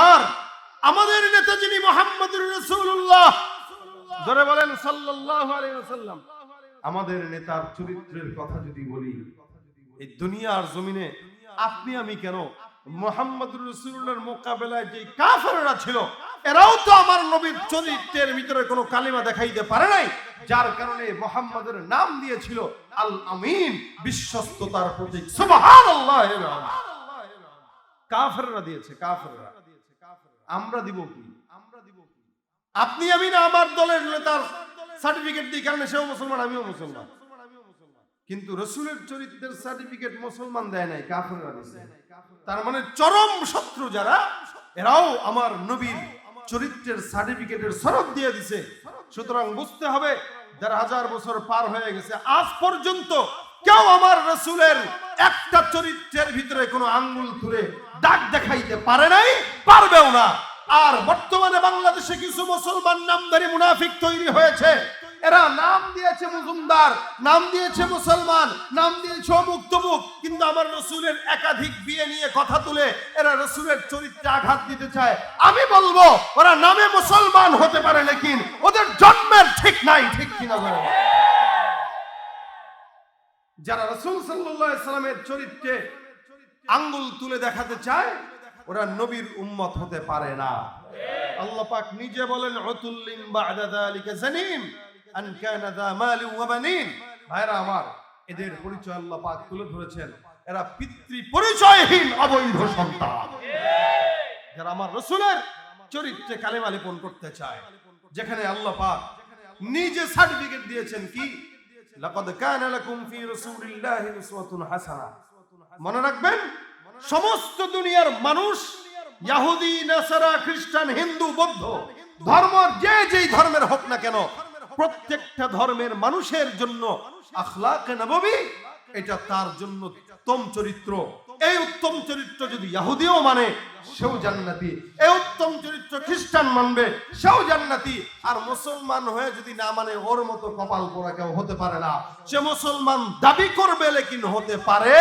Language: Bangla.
আর আমাদের নেতা যিনি মুহাম্মদুর রাসূলুল্লাহ, জোরে বলেন সাল্লাল্লাহু আলাইহি ওয়াসাল্লাম, আমাদের নেতার চরিত্রের কথা যদি বলি, এই দুনিয়ার জমিনে আপনি আমি কেন, মুহাম্মদুর রাসূলুল্লাহর মোকাবেলায় যে কাফেররা ছিল এরাও তো আমার নবীর চরিত্রের ভিতরে কোনো কালিমা দেখাইতে পারে নাই, যার কারণে মুহাম্মদের নাম দিয়েছিল আল আমিন, বিশ্বস্ততার প্রতীক। সুবহানাল্লাহ। কাফেররা দিয়েছে, কাফেররা। আমরা দিব কি? আপনি আমি না আমার দলের নেতার সার্টিফিকেট দিই, কারণে সেও মুসলমান আমিও মুসলমান, কিন্তু রাসূলের চরিত্রের সার্টিফিকেট মুসলমান দেয় নাই, কাফেররা দিয়েছে। তার মানে চরম শত্রু যারা, এরাও আমার নবীর চরিত্রের সার্টিফিকেটের সনদ দিয়ে দিছে। সুতরাং বুঝতে হবে, ১,৫০০ বছর পার হয়ে গেছে, আজ পর্যন্ত কেউ আমার রাসূলের একটা চরিত্রের ভিতরে কোনো আঙ্গুল তুলে দাগ দেখাইতে পারে নাই, পারবেও না। আর বর্তমানে বাংলাদেশে কিছু মুসলমান নামধারী মুনাফিক তৈরি হয়েছে, এরা নাম দিয়েছে মজুমদার, নাম দিয়েছে মুসলমান, নাম দিয়েছে অমুক তমুক, কিন্তু আমার রাসূলের একাধিক বিয়ে নিয়ে কথা তুলে এরা রাসূলের চরিত্রে আঘাত দিতে চায়। আমি বলবো ওরা নামে মুসলমান হতে পারে, লেকিন ওদের জন্মের ঠিক নাই, ঠিক কিনা বলেন? যারা রাসূল সাল্লাল্লাহু আলাইহি সাল্লামের চরিত্রে আঙ্গুল তুলে দেখাতে চায় ওরা নবীর উম্মত হতে পারে না। আল্লাহ পাক নিজে বলেন, উতুল্লিন বা'দা যালিকা জানিম আন কানা যা মালিন ওয়া বানিন। ভাইরা আমার, এদের পরিচয় আল্লাহ পাক তুলে ধরেছেন, এরা পিতৃ পরিচয়হীন অবৈধ সন্তান, যারা আমার রাসূলের চরিত্রে কালেমা লেপন করতে চায়, যেখানে আল্লাহ পাক নিজে সার্টিফিকেট দিয়েছেন কি, লাকাদ কানা লাকুম ফি রাসূলিল্লাহি উসওয়াতুন হাসানাহ। মনে রাখবেন, সমস্ত দুনিয়ার মানুষ, ইহুদি, নাসারা, খ্রিস্টান, হিন্দু, বৌদ্ধ ধর্মের যেই ধর্মের হোক না কেন, প্রত্যেকটা ধর্মের মানুষের জন্য আখলাকে নববী এটা তার জন্য উত্তম চরিত্র। এই উত্তম চরিত্র যদি ইহুদিও মানে সেও জান্নাতি, এই উত্তম চরিত্র খ্রিস্টান মানবে সেও জান্নাতি। আর মুসলমান হয়ে যদি না মানে, ওর মতো কপাল পোড়া কেউ হতে পারে না। সে মুসলমান দাবি করবে লেকিন হতে পারে